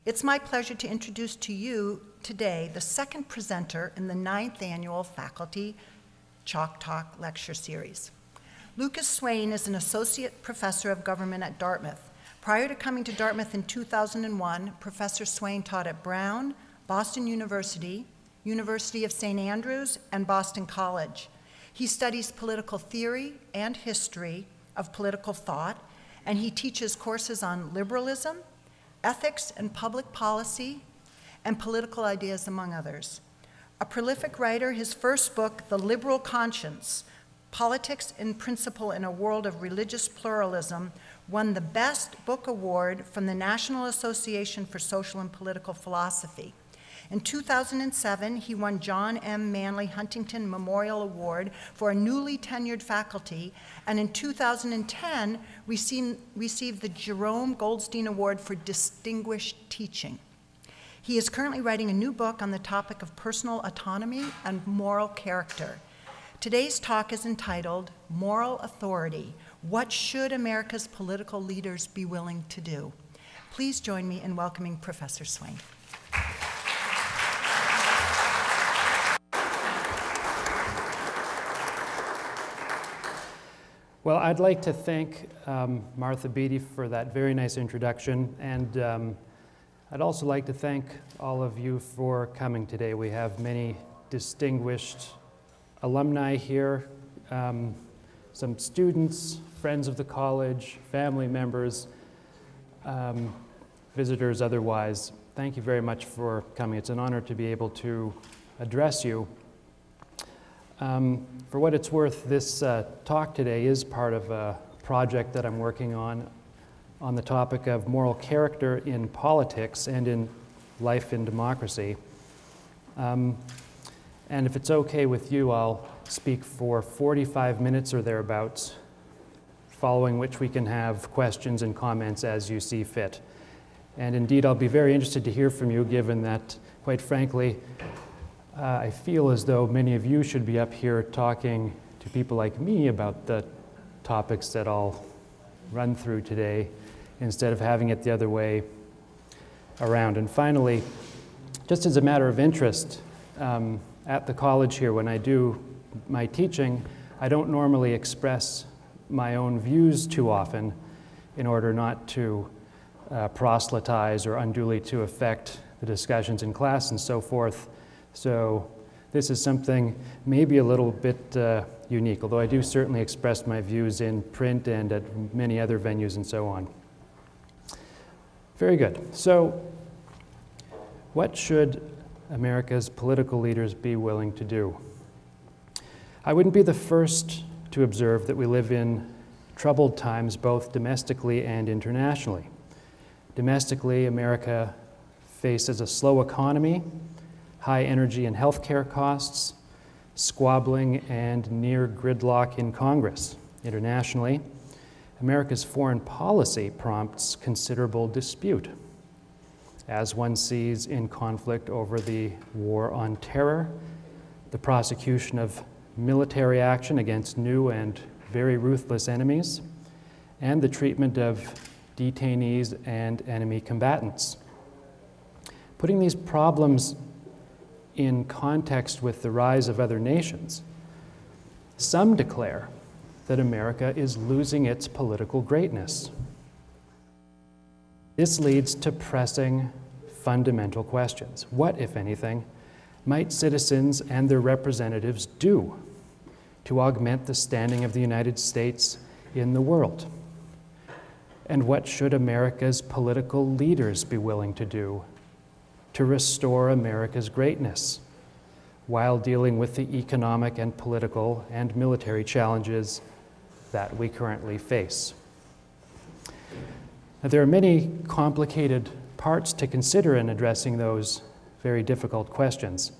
It's my pleasure to introduce to you today the second presenter in the 9th annual Faculty Chalk Talk Lecture Series. Lucas Swain is an associate professor of government at Dartmouth. Prior to coming to Dartmouth in 2001, Professor Swain taught at Brown, Boston University, University of St. Andrews, and Boston College. He studies political theory and history of political thought, and he teaches courses on liberalism, ethics and public policy, and political ideas, among others. A prolific writer, his first book, The Liberal Conscience, Politics and Principle in a World of Religious Pluralism, won the Best Book Award from the National Association for Social and Political Philosophy. In 2007, he won John M. Manley Huntington Memorial Award for a newly tenured faculty, and in 2010 received the Jerome Goldstein Award for Distinguished Teaching. He is currently writing a new book on the topic of personal autonomy and moral character. Today's talk is entitled Moral Authority: What Should America's Political Leaders Be Willing to Do? Please join me in welcoming Professor Swain. Well, I'd like to thank Martha Beatty for that very nice introduction, and I'd also like to thank all of you for coming today. We have many distinguished alumni here, some students, friends of the college, family members, visitors otherwise. Thank you very much for coming. It's an honor to be able to address you. For what it's worth, this talk today is part of a project that I'm working on the topic of moral character in politics and in life in democracy. And if it's okay with you, I'll speak for 45 minutes or thereabouts, following which we can have questions and comments as you see fit. And indeed, I'll be very interested to hear from you, given that, quite frankly, I feel as though many of you should be up here talking to people like me about the topics that I'll run through today, instead of having it the other way around. And finally, just as a matter of interest, at the college here, when I do my teaching, I don't normally express my own views too often in order not to proselytize or unduly to affect the discussions in class and so forth. So this is something maybe a little bit unique, although I do certainly express my views in print and at many other venues and so on. Very good. So what should America's political leaders be willing to do? I wouldn't be the first to observe that we live in troubled times, both domestically and internationally. Domestically, America faces a slow economy, high energy and healthcare costs, squabbling and near gridlock in Congress. Internationally, America's foreign policy prompts considerable dispute, as one sees in conflict over the war on terror, the prosecution of military action against new and very ruthless enemies, and the treatment of detainees and enemy combatants. Putting these problems in context with the rise of other nations, some declare that America is losing its political greatness. This leads to pressing fundamental questions. What, if anything, might citizens and their representatives do to augment the standing of the United States in the world? And what should America's political leaders be willing to do to restore America's greatness while dealing with the economic and political and military challenges that we currently face? Now, there are many complicated parts to consider in addressing those very difficult questions.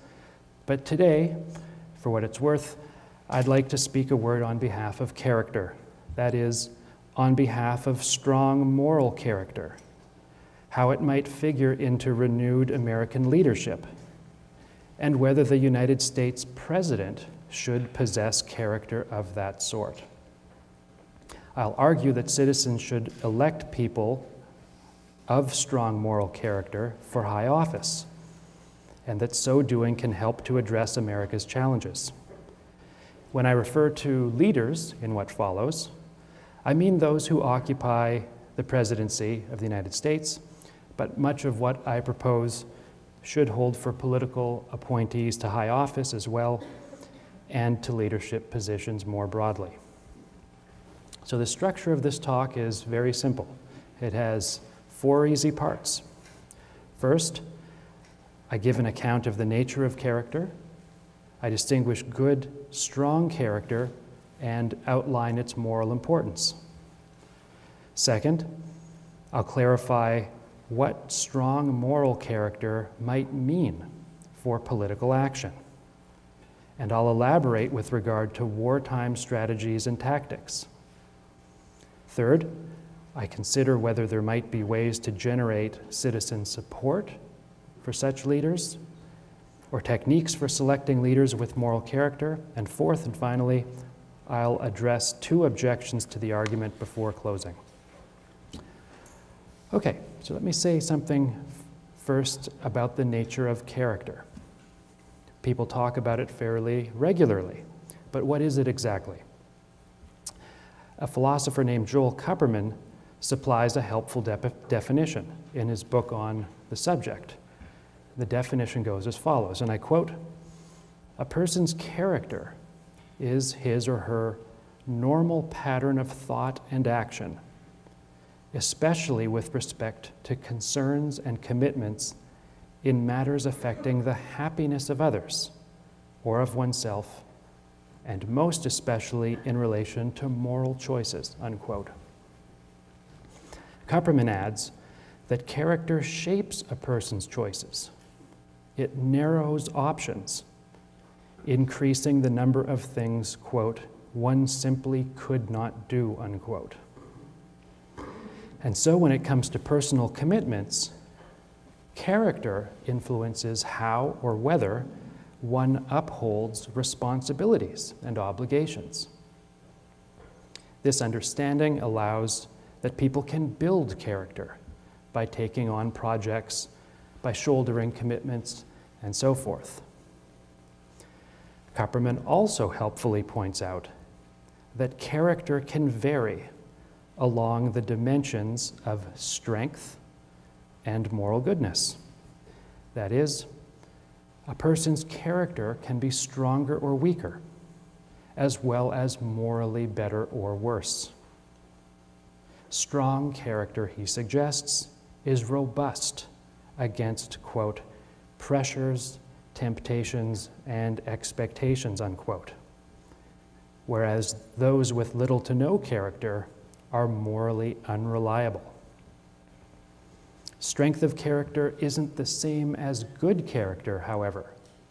But today, for what it's worth, I'd like to speak a word on behalf of character. That is, on behalf of strong moral character, how it might figure into renewed American leadership, and whether the United States president should possess character of that sort. I'll argue that citizens should elect people of strong moral character for high office, and that so doing can help to address America's challenges. When I refer to leaders in what follows, I mean those who occupy the presidency of the United States, but much of what I propose should hold for political appointees to high office as well, and to leadership positions more broadly. So the structure of this talk is very simple. It has 4 easy parts. First, I give an account of the nature of character. I distinguish good, strong character and outline its moral importance. Second, I'll clarify what strong moral character might mean for political action. And I'll elaborate with regard to wartime strategies and tactics. Third, I consider whether there might be ways to generate citizen support for such leaders, or techniques for selecting leaders with moral character. And fourth and finally, I'll address 2 objections to the argument before closing. Okay, so let me say something first about the nature of character. People talk about it fairly regularly, but what is it exactly? A philosopher named Joel Kupperman supplies a helpful definition in his book on the subject. The definition goes as follows, and I quote, "A person's character is his or her normal pattern of thought and action, especially with respect to concerns and commitments in matters affecting the happiness of others or of oneself, and most especially in relation to moral choices," unquote. Kupperman adds that character shapes a person's choices. It narrows options, increasing the number of things, quote, "one simply could not do," unquote. And so when it comes to personal commitments, character influences how or whether one upholds responsibilities and obligations. This understanding allows that people can build character by taking on projects, by shouldering commitments, and so forth. Kupperman also helpfully points out that character can vary along the dimensions of strength and moral goodness. That is, a person's character can be stronger or weaker, as well as morally better or worse. Strong character, he suggests, is robust against, quote, "pressures, temptations, and expectations," unquote, whereas those with little to no character are morally unreliable. Strength of character isn't the same as good character, however,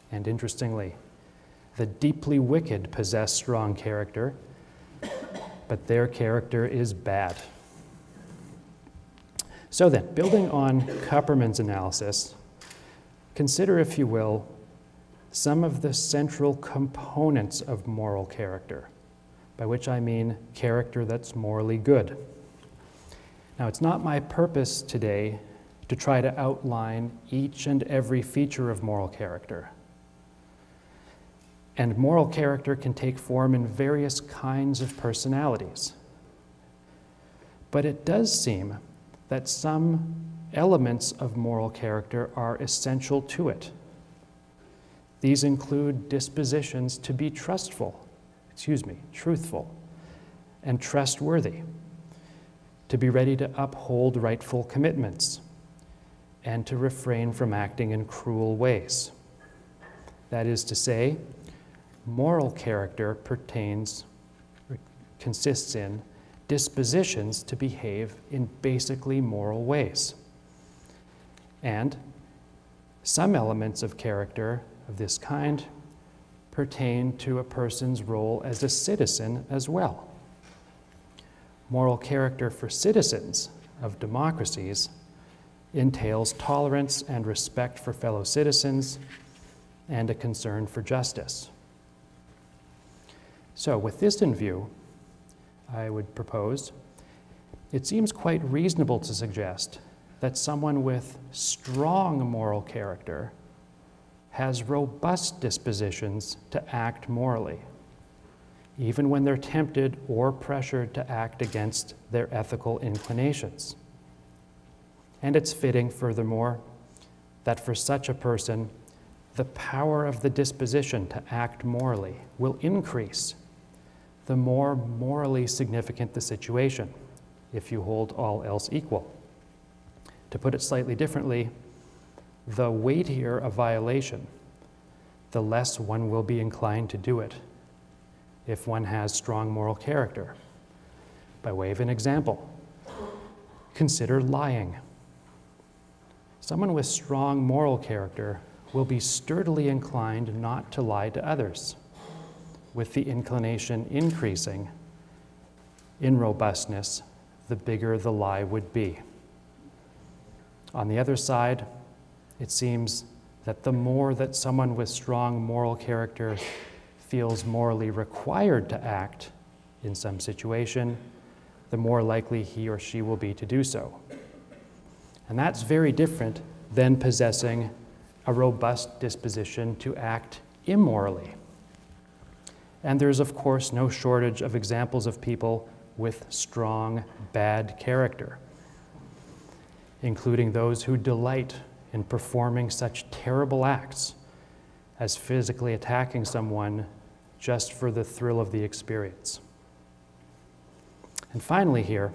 and interestingly, the deeply wicked possess strong character, but their character is bad. So then, building on Kupperman's analysis, consider, if you will, some of the central components of moral character, by which I mean character that's morally good. Now, it's not my purpose today to try to outline each and every feature of moral character. And moral character can take form in various kinds of personalities. But it does seem that some elements of moral character are essential to it. These include dispositions to be truthful, and trustworthy, to be ready to uphold rightful commitments, and to refrain from acting in cruel ways. That is to say, moral character consists in dispositions to behave in basically moral ways. And some elements of character of this kind pertain to a person's role as a citizen as well. Moral character for citizens of democracies entails tolerance and respect for fellow citizens and a concern for justice. So with this in view, I would propose, it seems quite reasonable to suggest that someone with strong moral character has robust dispositions to act morally, even when they're tempted or pressured to act against their ethical inclinations. And it's fitting, furthermore, that for such a person, the power of the disposition to act morally will increase the more morally significant the situation, if you hold all else equal. To put it slightly differently, the weightier a violation, the less one will be inclined to do it if one has strong moral character. By way of an example, consider lying. Someone with strong moral character will be sturdily inclined not to lie to others, with the inclination increasing in robustness the bigger the lie would be. On the other side, it seems that the more that someone with strong moral character feels morally required to act in some situation, the more likely he or she will be to do so. And that's very different than possessing a robust disposition to act immorally. And there's, of course, no shortage of examples of people with strong, bad character, including those who delight in performing such terrible acts as physically attacking someone just for the thrill of the experience. And finally here,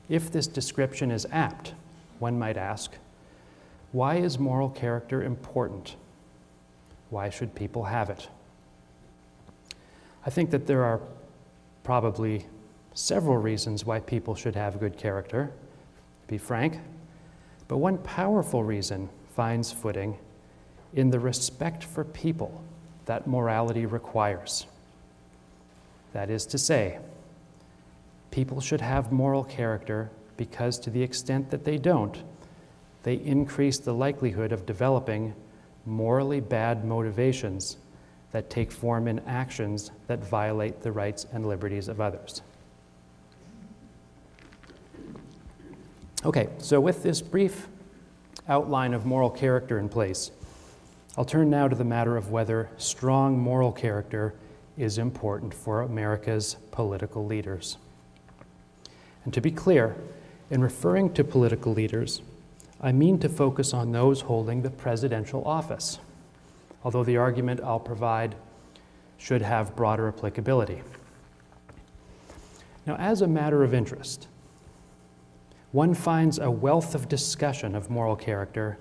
if this description is apt, one might ask, why is moral character important? Why should people have it? I think that there are probably several reasons why people should have good character, to be frank, but one powerful reason finds footing in the respect for people that morality requires. That is to say, people should have moral character because to the extent that they don't, they increase the likelihood of developing morally bad motivations that take form in actions that violate the rights and liberties of others. Okay, so with this brief outline of moral character in place, I'll turn now to the matter of whether strong moral character is important for America's political leaders. And to be clear, in referring to political leaders, I mean to focus on those holding the presidential office, although the argument I'll provide should have broader applicability. Now, as a matter of interest, one finds a wealth of discussion of moral character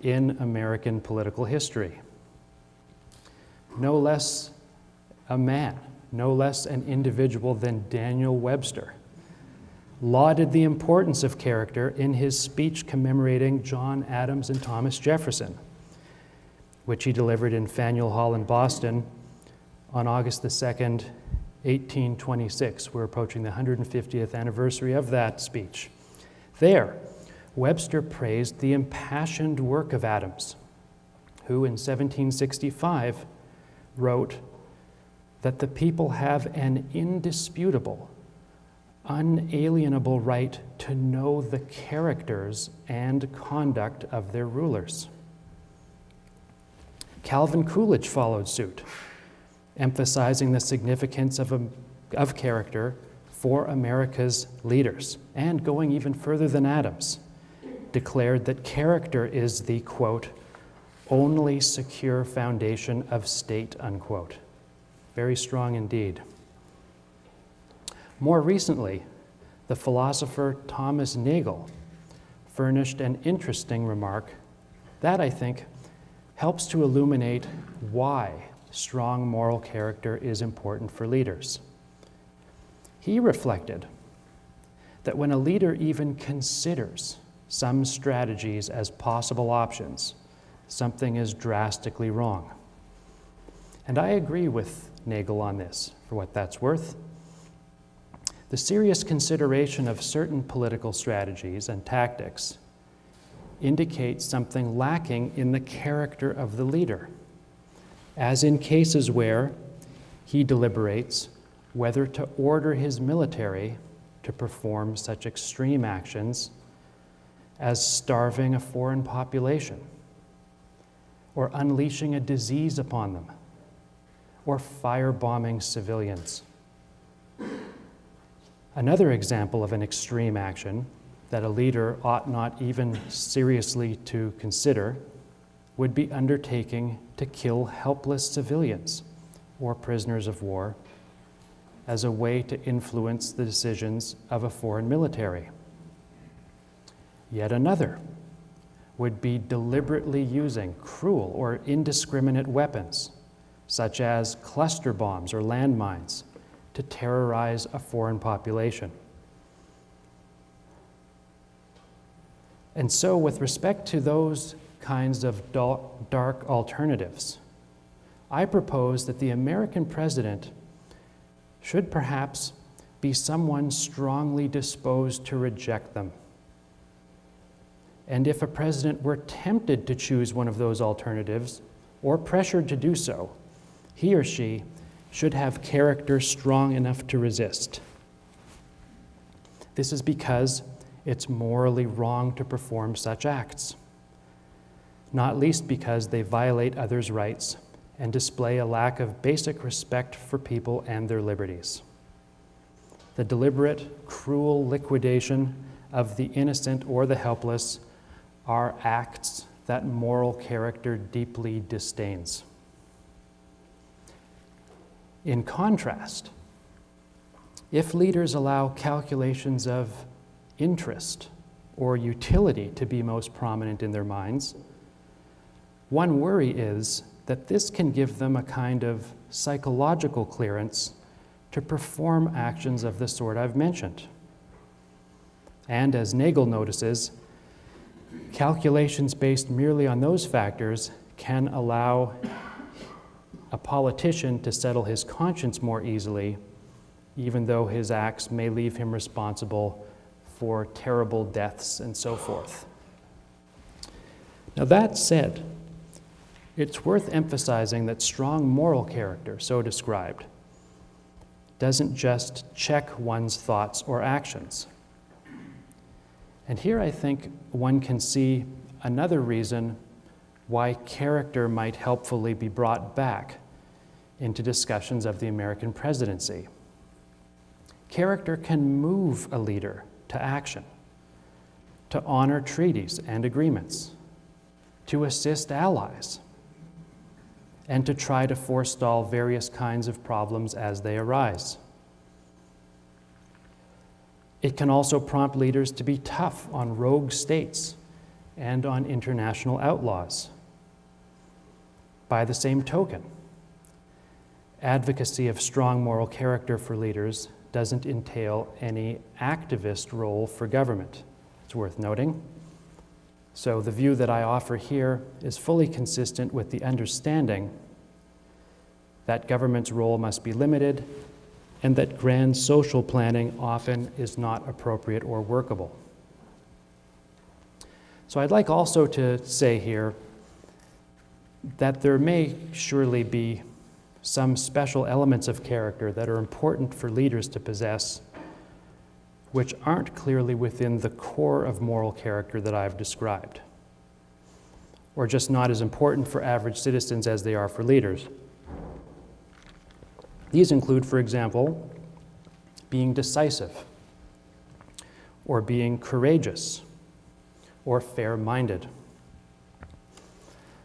in American political history. No less a man, no less an individual than Daniel Webster lauded the importance of character in his speech commemorating John Adams and Thomas Jefferson, which he delivered in Faneuil Hall in Boston on August the 2nd, 1826. We're approaching the 150th anniversary of that speech. There, Webster praised the impassioned work of Adams, who in 1765 wrote that the people have an indisputable, unalienable right to know the characters and conduct of their rulers. Calvin Coolidge followed suit, emphasizing the significance of character for America's leaders, and going even further than Adams, declared that character is the, quote, only secure foundation of state, unquote. Very strong indeed. More recently, the philosopher Thomas Nagel furnished an interesting remark that, I think, helps to illuminate why strong moral character is important for leaders. He reflected that when a leader even considers some strategies as possible options, something is drastically wrong. And I agree with Nagel on this, for what that's worth. The serious consideration of certain political strategies and tactics indicates something lacking in the character of the leader, as in cases where he deliberates whether to order his military to perform such extreme actions as starving a foreign population, or unleashing a disease upon them, or firebombing civilians. Another example of an extreme action that a leader ought not even seriously to consider would be undertaking to kill helpless civilians or prisoners of war as a way to influence the decisions of a foreign military. Yet another would be deliberately using cruel or indiscriminate weapons, such as cluster bombs or landmines, to terrorize a foreign population. And so, with respect to those kinds of dark alternatives, I propose that the American president should perhaps be someone strongly disposed to reject them. And if a president were tempted to choose one of those alternatives, or pressured to do so, he or she should have character strong enough to resist. This is because it's morally wrong to perform such acts, not least because they violate others' rights and display a lack of basic respect for people and their liberties. The deliberate, cruel liquidation of the innocent or the helpless are acts that moral character deeply disdains. In contrast, if leaders allow calculations of interest or utility to be most prominent in their minds, one worry is that this can give them a kind of psychological clearance to perform actions of the sort I've mentioned. And as Nagel notices, calculations based merely on those factors can allow a politician to settle his conscience more easily, even though his acts may leave him responsible for terrible deaths and so forth. Now, that said, it's worth emphasizing that strong moral character, so described, doesn't just check one's thoughts or actions. And here I think one can see another reason why character might helpfully be brought back into discussions of the American presidency. Character can move a leader to action, to honor treaties and agreements, to assist allies, and to try to forestall various kinds of problems as they arise. It can also prompt leaders to be tough on rogue states and on international outlaws. By the same token, advocacy of strong moral character for leaders doesn't entail any activist role for government. It's worth noting. So the view that I offer here is fully consistent with the understanding that government's role must be limited and that grand social planning often is not appropriate or workable. So I'd like also to say here that there may surely be some special elements of character that are important for leaders to possess, which aren't clearly within the core of moral character that I've described, or just not as important for average citizens as they are for leaders. These include, for example, being decisive, or being courageous, or fair-minded.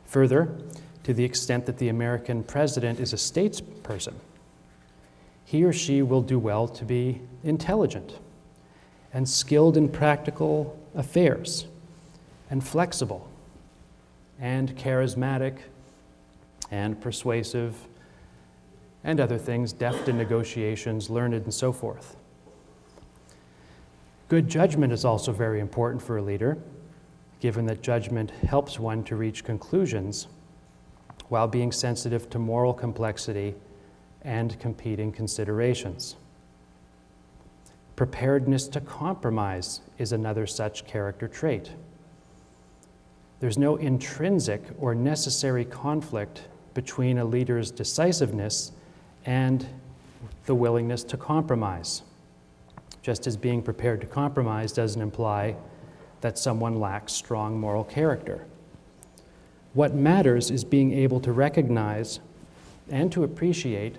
Further, to the extent that the American president is a statesperson, he or she will do well to be intelligent and skilled in practical affairs, and flexible, and charismatic, and persuasive, and other things, deft in negotiations, learned, and so forth. Good judgment is also very important for a leader, given that judgment helps one to reach conclusions while being sensitive to moral complexity and competing considerations. Preparedness to compromise is another such character trait. There's no intrinsic or necessary conflict between a leader's decisiveness and the willingness to compromise, just as being prepared to compromise doesn't imply that someone lacks strong moral character. What matters is being able to recognize and to appreciate,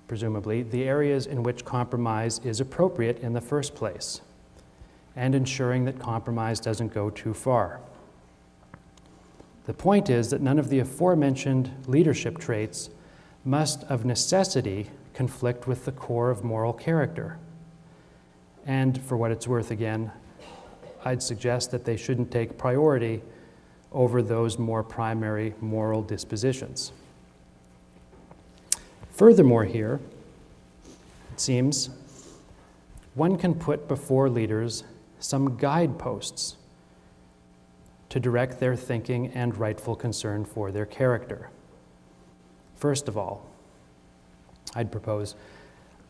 presumably, the areas in which compromise is appropriate in the first place, and ensuring that compromise doesn't go too far. The point is that none of the aforementioned leadership traits must of necessity conflict with the core of moral character. And for what it's worth, again, I'd suggest that they shouldn't take priority over those more primary moral dispositions. Furthermore here, it seems, one can put before leaders some guideposts to direct their thinking and rightful concern for their character. First of all, I'd propose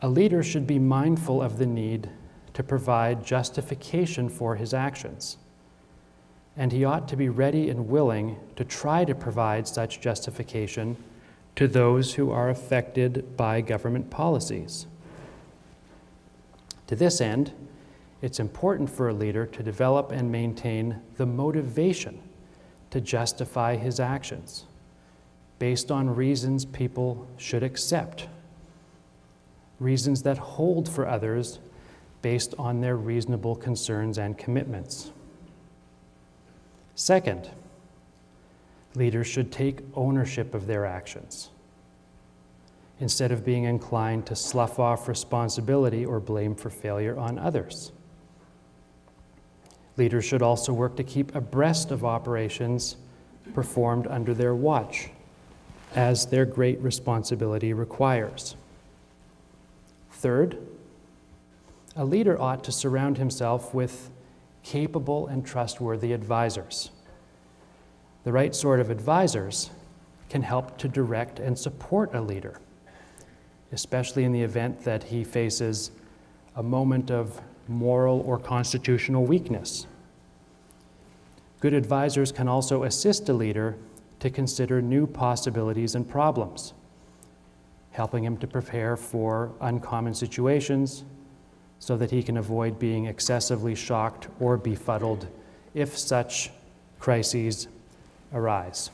a leader should be mindful of the need to provide justification for his actions, and he ought to be ready and willing to try to provide such justification to those who are affected by government policies. To this end, it's important for a leader to develop and maintain the motivation to justify his actions based on reasons people should accept, reasons that hold for others based on their reasonable concerns and commitments. Second, leaders should take ownership of their actions instead of being inclined to slough off responsibility or blame for failure on others. Leaders should also work to keep abreast of operations performed under their watch, as their great responsibility requires. Third, a leader ought to surround himself with capable and trustworthy advisors. The right sort of advisors can help to direct and support a leader, especially in the event that he faces a moment of moral or constitutional weakness. Good advisors can also assist a leader to consider new possibilities and problems, helping him to prepare for uncommon situations so that he can avoid being excessively shocked or befuddled if such crises arise.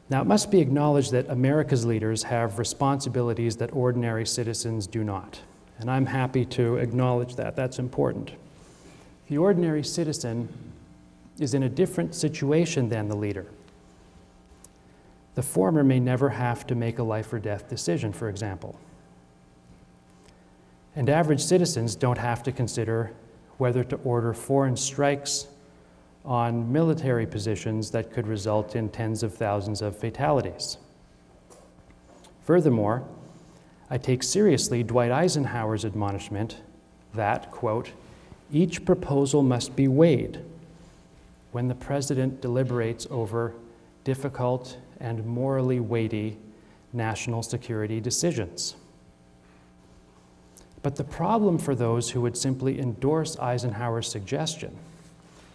Now, it must be acknowledged that America's leaders have responsibilities that ordinary citizens do not, and I'm happy to acknowledge that. That's important. The ordinary citizen is in a different situation than the leader. The former may never have to make a life or death decision, for example. And average citizens don't have to consider whether to order foreign strikes on military positions that could result in tens of thousands of fatalities. Furthermore, I take seriously Dwight Eisenhower's admonishment that, quote, each proposal must be weighed when the president deliberates over difficult and morally weighty national security decisions. But the problem for those who would simply endorse Eisenhower's suggestion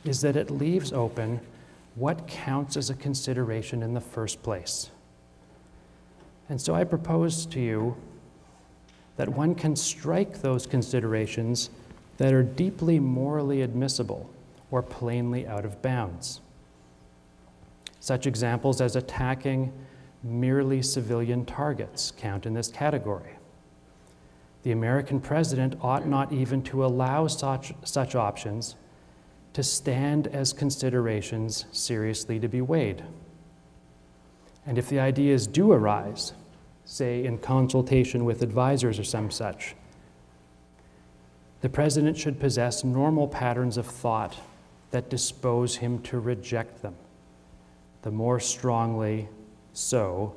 is that it leaves open what counts as a consideration in the first place. And so I propose to you that one can strike those considerations that are deeply morally admissible or plainly out of bounds. Such examples as attacking merely civilian targets count in this category. The American president ought not even to allow such options to stand as considerations seriously to be weighed. And if the ideas do arise, say in consultation with advisors or some such, the president should possess normal patterns of thought that dispose him to reject them. The more strongly so,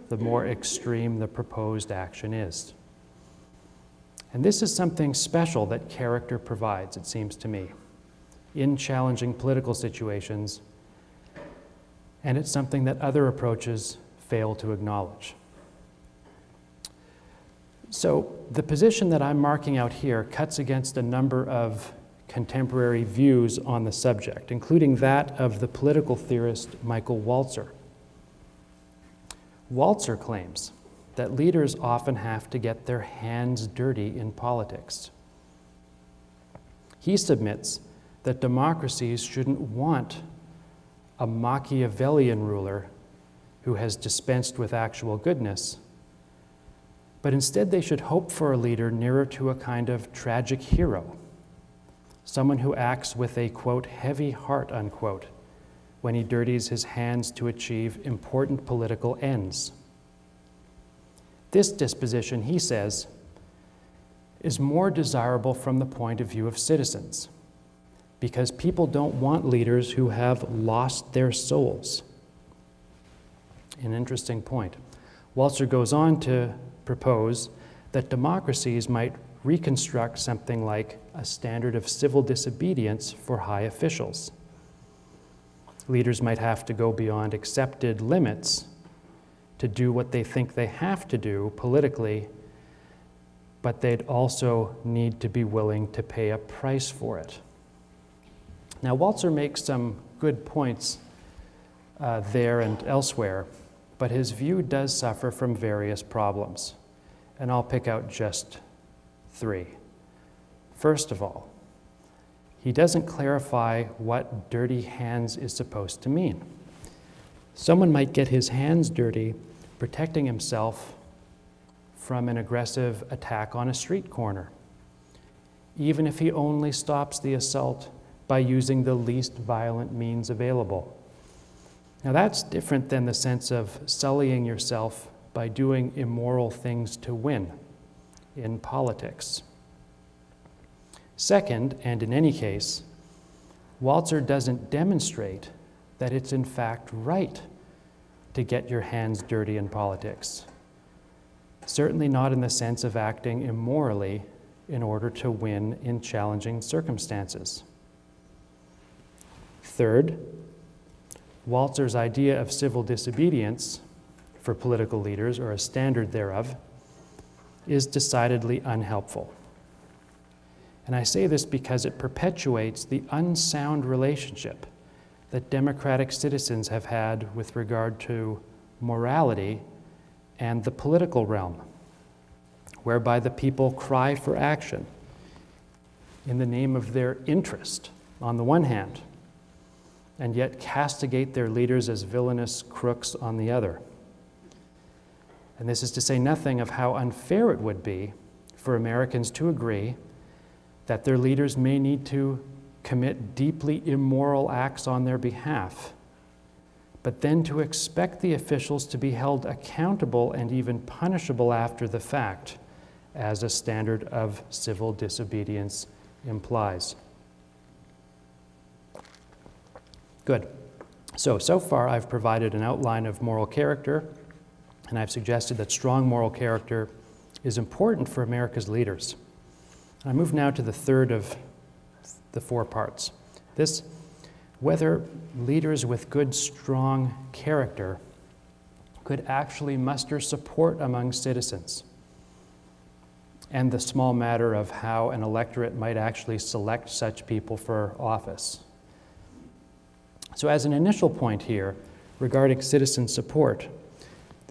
the more extreme the proposed action is. And this is something special that character provides, it seems to me, in challenging political situations, and it's something that other approaches fail to acknowledge. So the position that I'm marking out here cuts against a number of contemporary views on the subject, including that of the political theorist Michael Walzer. Walzer claims that leaders often have to get their hands dirty in politics. He submits that democracies shouldn't want a Machiavellian ruler who has dispensed with actual goodness, but instead they should hope for a leader nearer to a kind of tragic hero, someone who acts with a, quote, heavy heart, unquote, when he dirties his hands to achieve important political ends. This disposition, he says, is more desirable from the point of view of citizens, because people don't want leaders who have lost their souls. An interesting point. Walzer goes on to propose that democracies might reconstruct something like a standard of civil disobedience for high officials. Leaders might have to go beyond accepted limits to do what they think they have to do politically, but they'd also need to be willing to pay a price for it. Now, Walzer makes some good points there and elsewhere, but his view does suffer from various problems, and I'll pick out just 3. First of all, he doesn't clarify what dirty hands is supposed to mean. Someone might get his hands dirty protecting himself from an aggressive attack on a street corner, even if he only stops the assault by using the least violent means available. Now that's different than the sense of sullying yourself by doing immoral things to win in politics. Second, and in any case, Walzer doesn't demonstrate that it's in fact right to get your hands dirty in politics. Certainly not in the sense of acting immorally in order to win in challenging circumstances. Third, Walzer's idea of civil disobedience for political leaders, or a standard thereof, is decidedly unhelpful. And I say this because it perpetuates the unsound relationship that democratic citizens have had with regard to morality and the political realm, whereby the people cry for action in the name of their interest on the one hand, and yet castigate their leaders as villainous crooks on the other. And this is to say nothing of how unfair it would be for Americans to agree that their leaders may need to commit deeply immoral acts on their behalf, but then to expect the officials to be held accountable and even punishable after the fact, as a standard of civil disobedience implies. Good. So far I've provided an outline of moral character, and I've suggested that strong moral character is important for America's leaders. I move now to the third of the 4 parts. This, whether leaders with good, strong character could actually muster support among citizens, and the small matter of how an electorate might actually select such people for office. So as an initial point here regarding citizen support,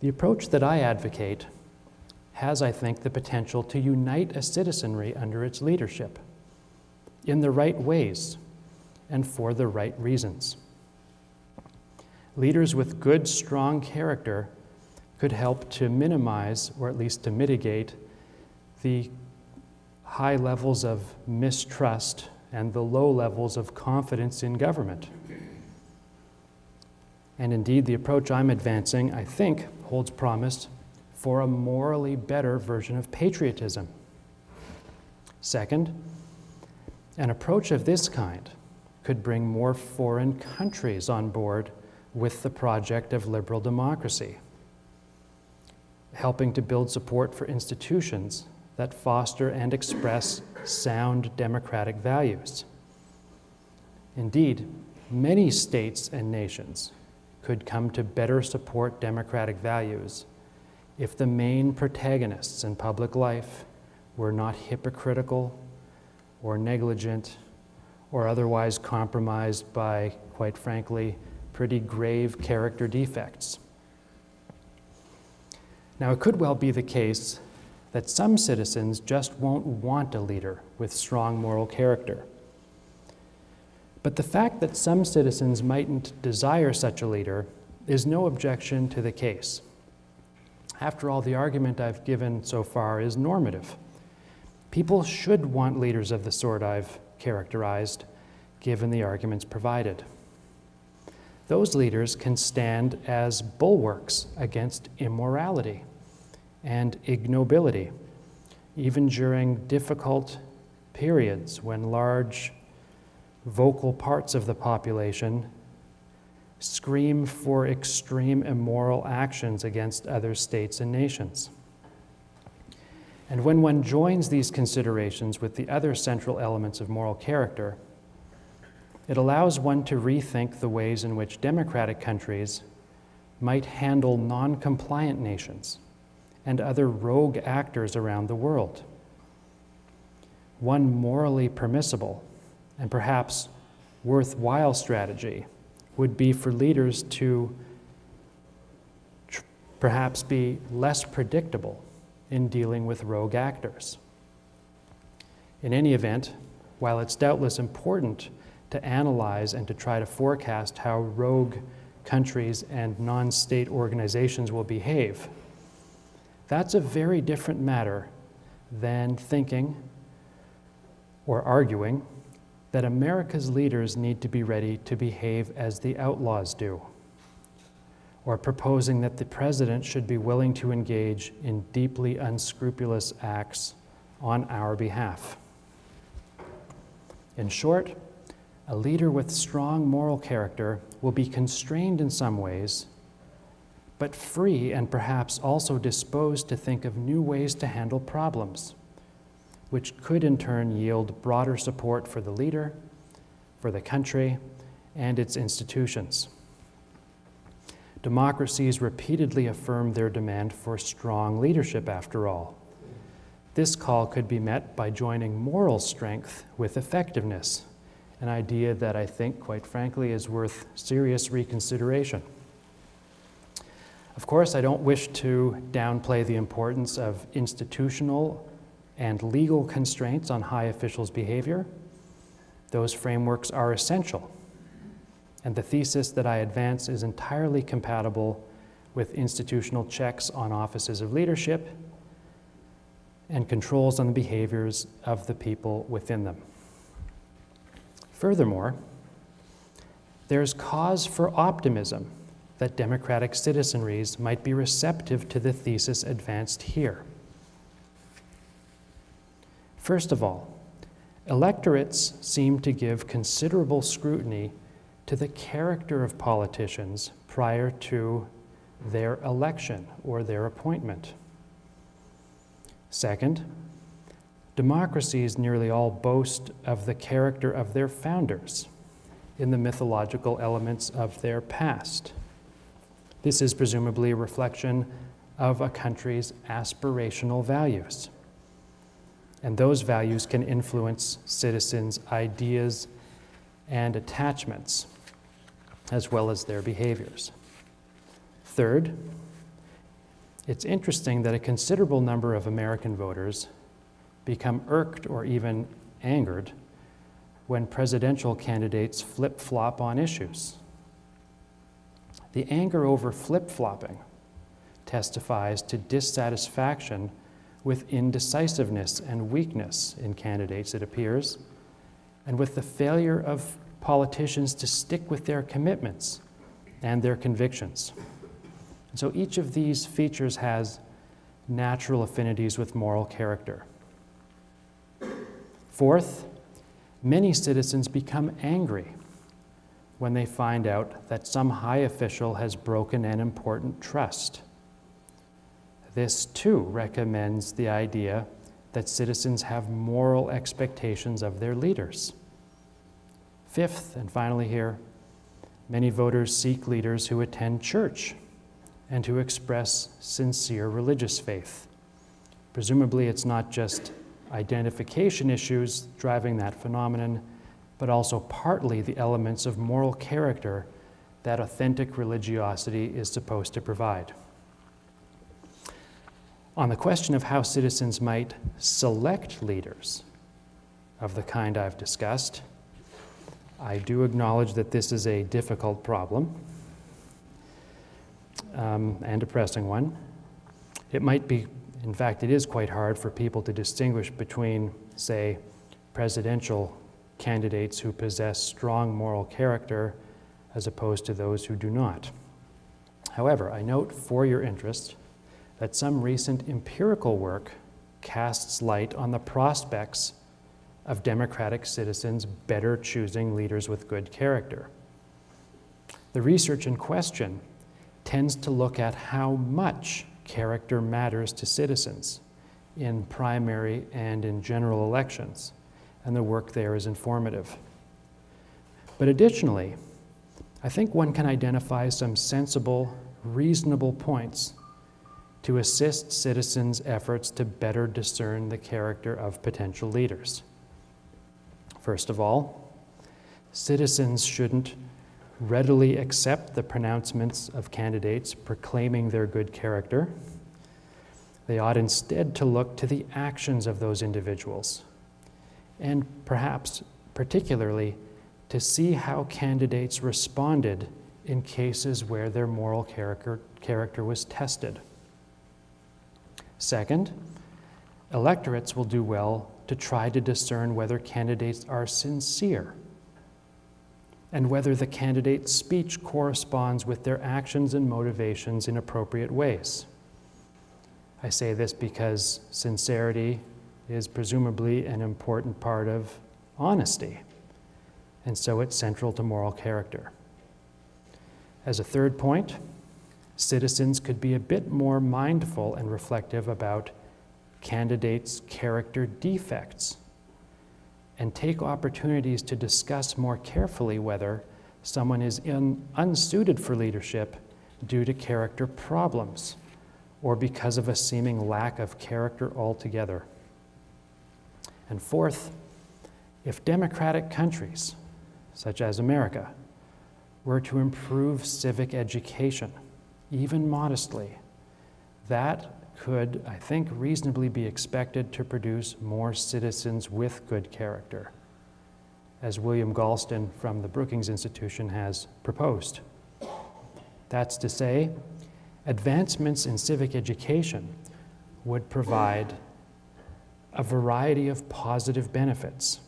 the approach that I advocate has, I think, the potential to unite a citizenry under its leadership in the right ways and for the right reasons. Leaders with good, strong character could help to minimize, or at least to mitigate, the high levels of mistrust and the low levels of confidence in government. And indeed, the approach I'm advancing, I think, holds promise for a morally better version of patriotism. Second, an approach of this kind could bring more foreign countries on board with the project of liberal democracy, helping to build support for institutions that foster and express sound democratic values. Indeed, many states and nations could come to better support democratic values if the main protagonists in public life were not hypocritical or negligent or otherwise compromised by, quite frankly, pretty grave character defects. Now, it could well be the case that some citizens just won't want a leader with strong moral character, But the fact that some citizens mightn't desire such a leader is no objection to the case. After all, the argument I've given so far is normative. People should want leaders of the sort I've characterized, given the arguments provided. Those leaders can stand as bulwarks against immorality and ignobility, even during difficult periods when large vocal parts of the population scream for extreme immoral actions against other states and nations. And when one joins these considerations with the other central elements of moral character, it allows one to rethink the ways in which democratic countries might handle non-compliant nations and other rogue actors around the world. One morally permissible and perhaps worthwhile strategy would be for leaders to perhaps be less predictable in dealing with rogue actors. In any event, while it's doubtless important to analyze and to try to forecast how rogue countries and non-state organizations will behave, that's a very different matter than thinking or arguing that America's leaders need to be ready to behave as the outlaws do, or proposing that the president should be willing to engage in deeply unscrupulous acts on our behalf. In short, a leader with strong moral character will be constrained in some ways, but free and perhaps also disposed to think of new ways to handle problems, which could in turn yield broader support for the leader, for the country, and its institutions. Democracies repeatedly affirm their demand for strong leadership, after all. This call could be met by joining moral strength with effectiveness, an idea that I think, quite frankly, is worth serious reconsideration. Of course, I don't wish to downplay the importance of institutional and legal constraints on high officials' behavior. Those frameworks are essential, and the thesis that I advance is entirely compatible with institutional checks on offices of leadership and controls on the behaviors of the people within them. Furthermore, there's cause for optimism that democratic citizenries might be receptive to the thesis advanced here. First of all, electorates seem to give considerable scrutiny to the character of politicians prior to their election or their appointment. Second, democracies nearly all boast of the character of their founders in the mythological elements of their past. This is presumably a reflection of a country's aspirational values. And those values can influence citizens' ideas and attachments, as well as their behaviors. Third, it's interesting that a considerable number of American voters become irked or even angered when presidential candidates flip-flop on issues. The anger over flip-flopping testifies to dissatisfaction with indecisiveness and weakness in candidates, it appears, and with the failure of politicians to stick with their commitments and their convictions. And so each of these features has natural affinities with moral character. Fourth, many citizens become angry when they find out that some high official has broken an important trust. This, too, recommends the idea that citizens have moral expectations of their leaders. Fifth, and finally here, many voters seek leaders who attend church and who express sincere religious faith. Presumably, it's not just identification issues driving that phenomenon, but also partly the elements of moral character that authentic religiosity is supposed to provide. On the question of how citizens might select leaders of the kind I've discussed, I do acknowledge that this is a difficult problem and a pressing one. It might be, in fact, it is quite hard for people to distinguish between, say, presidential candidates who possess strong moral character as opposed to those who do not. However, I note for your interest that some recent empirical work casts light on the prospects of democratic citizens better choosing leaders with good character. The research in question tends to look at how much character matters to citizens in primary and in general elections, and the work there is informative. But additionally, I think one can identify some sensible, reasonable points to assist citizens' efforts to better discern the character of potential leaders. First of all, citizens shouldn't readily accept the pronouncements of candidates proclaiming their good character. They ought instead to look to the actions of those individuals, and perhaps particularly to see how candidates responded in cases where their moral character was tested. Second, electorates will do well to try to discern whether candidates are sincere and whether the candidate's speech corresponds with their actions and motivations in appropriate ways. I say this because sincerity is presumably an important part of honesty, and so it's central to moral character. As a third point, citizens could be a bit more mindful and reflective about candidates' character defects and take opportunities to discuss more carefully whether someone is unsuited for leadership due to character problems or because of a seeming lack of character altogether. And fourth, if democratic countries, such as America, were to improve civic education, even modestly, that could, I think, reasonably be expected to produce more citizens with good character, as William Galston from the Brookings Institution has proposed. That's to say, advancements in civic education would provide a variety of positive benefits,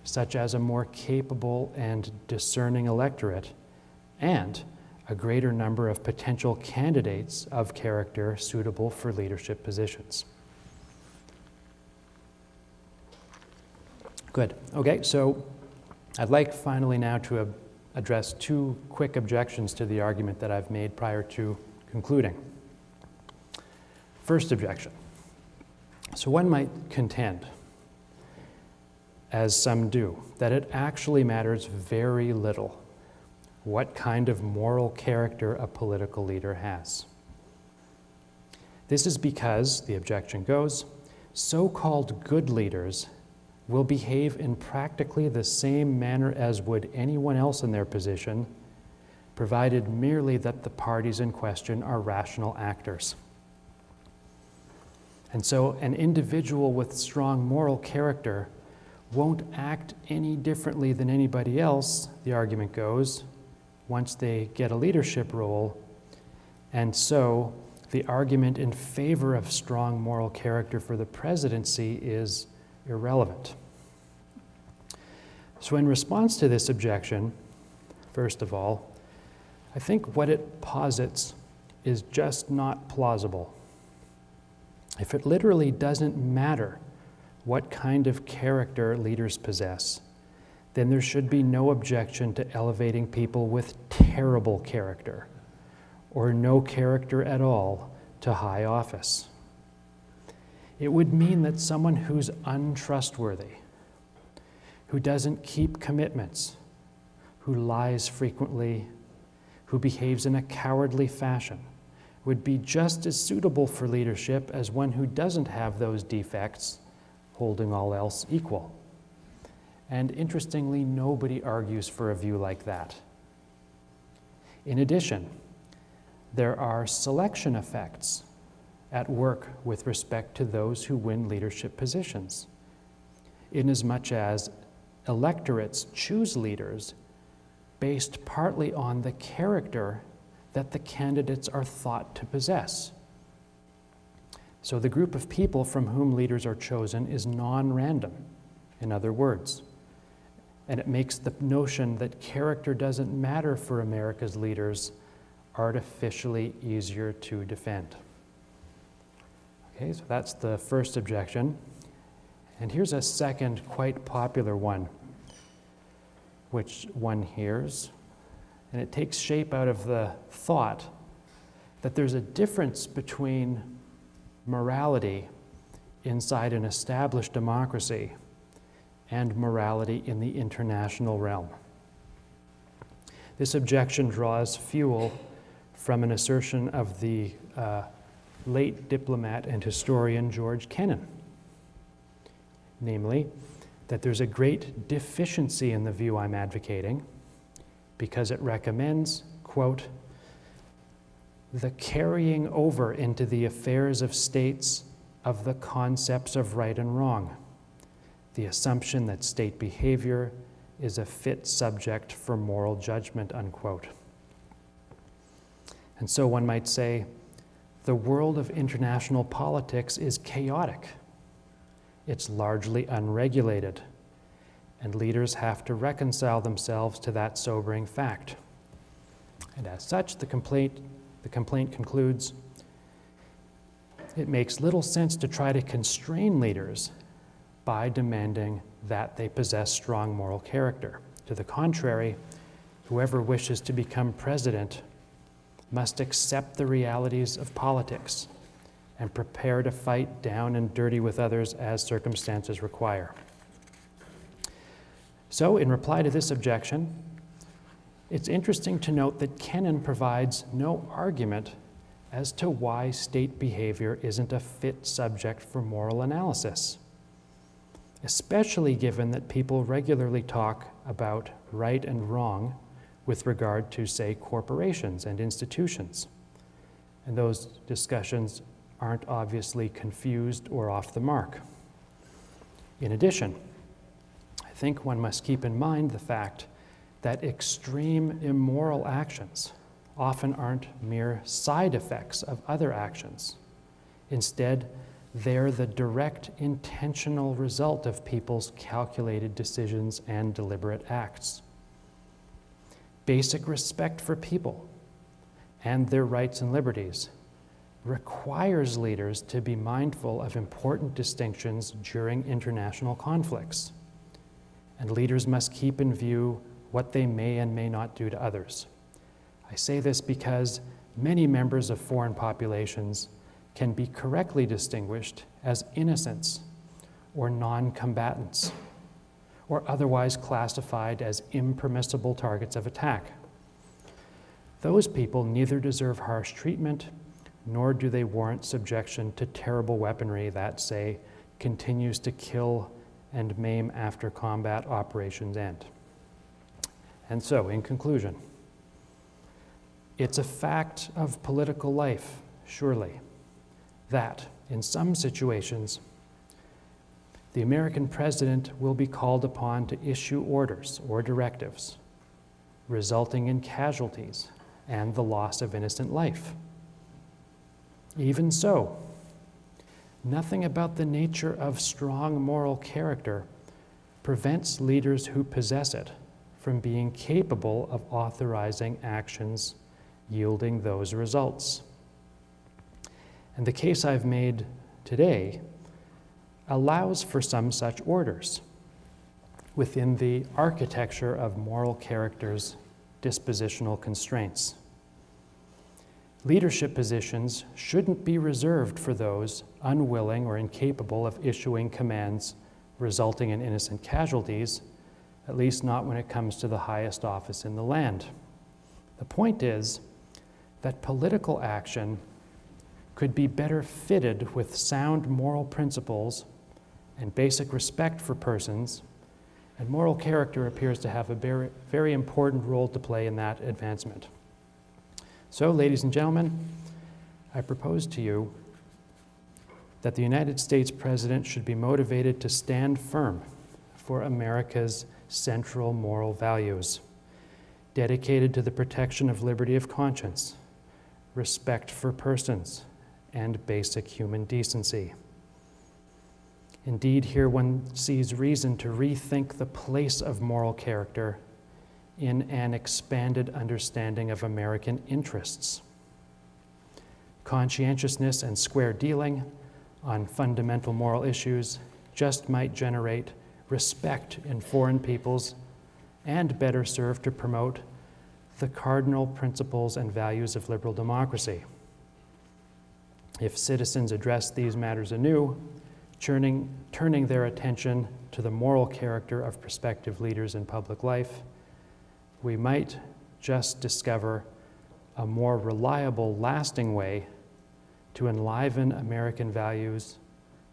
such as a more capable and discerning electorate and a greater number of potential candidates of character suitable for leadership positions. Good. Okay, so I'd like finally now to address two quick objections to the argument that I've made prior to concluding. First objection. So one might contend, as some do, that it actually matters very little what kind of moral character a political leader has. This is because, the objection goes, so-called good leaders will behave in practically the same manner as would anyone else in their position, provided merely that the parties in question are rational actors. And so an individual with strong moral character won't act any differently than anybody else, the argument goes, once they get a leadership role, and so the argument in favor of strong moral character for the presidency is irrelevant. So in response to this objection, first of all, I think what it posits is just not plausible. If it literally doesn't matter what kind of character leaders possess, then there should be no objection to elevating people with terrible character or no character at all to high office. It would mean that someone who's untrustworthy, who doesn't keep commitments, who lies frequently, who behaves in a cowardly fashion, would be just as suitable for leadership as one who doesn't have those defects, holding all else equal. And interestingly, nobody argues for a view like that. In addition, there are selection effects at work with respect to those who win leadership positions, inasmuch as electorates choose leaders based partly on the character that the candidates are thought to possess. So the group of people from whom leaders are chosen is non-random, in other words. And it makes the notion that character doesn't matter for America's leaders artificially easier to defend. Okay, so that's the first objection. And here's a second quite popular one, which one hears, and it takes shape out of the thought that there's a difference between morality inside an established democracy and morality in the international realm. This objection draws fuel from an assertion of the late diplomat and historian George Kennan, namely, that there's a great deficiency in the view I'm advocating because it recommends, quote, the carrying over into the affairs of states of the concepts of right and wrong, the assumption that state behavior is a fit subject for moral judgment, unquote. And so one might say, the world of international politics is chaotic. It's largely unregulated, and leaders have to reconcile themselves to that sobering fact. And as such, the complaint concludes, it makes little sense to try to constrain leaders by demanding that they possess strong moral character. To the contrary, whoever wishes to become president must accept the realities of politics and prepare to fight down and dirty with others as circumstances require. So, in reply to this objection, it's interesting to note that Kennan provides no argument as to why state behavior isn't a fit subject for moral analysis, especially given that people regularly talk about right and wrong with regard to, say, corporations and institutions. And those discussions aren't obviously confused or off the mark. In addition, I think one must keep in mind the fact that extreme immoral actions often aren't mere side effects of other actions. Instead, they're the direct intentional result of people's calculated decisions and deliberate acts. Basic respect for people and their rights and liberties requires leaders to be mindful of important distinctions during international conflicts. And leaders must keep in view what they may and may not do to others. I say this because many members of foreign populations can be correctly distinguished as innocents or non-combatants, or otherwise classified as impermissible targets of attack. Those people neither deserve harsh treatment, nor do they warrant subjection to terrible weaponry that, say, continues to kill and maim after combat operations end. And so, in conclusion, it's a fact of political life, surely, that in some situations, the American president will be called upon to issue orders or directives, resulting in casualties and the loss of innocent life. Even so, nothing about the nature of strong moral character prevents leaders who possess it from being capable of authorizing actions yielding those results. And the case I've made today allows for some such orders within the architecture of moral character's dispositional constraints. Leadership positions shouldn't be reserved for those unwilling or incapable of issuing commands resulting in innocent casualties, at least not when it comes to the highest office in the land. The point is that political action could be better fitted with sound moral principles and basic respect for persons, and moral character appears to have a very, very important role to play in that advancement. So, ladies and gentlemen, I propose to you that the United States President should be motivated to stand firm for America's central moral values, dedicated to the protection of liberty of conscience, respect for persons, and basic human decency. Indeed, here one sees reason to rethink the place of moral character in an expanded understanding of American interests. Conscientiousness and square dealing on fundamental moral issues just might generate respect in foreign peoples and better serve to promote the cardinal principles and values of liberal democracy. If citizens address these matters anew, turning their attention to the moral character of prospective leaders in public life, we might just discover a more reliable, lasting way to enliven American values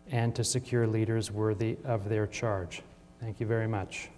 and to secure leaders worthy of their charge. Thank you very much.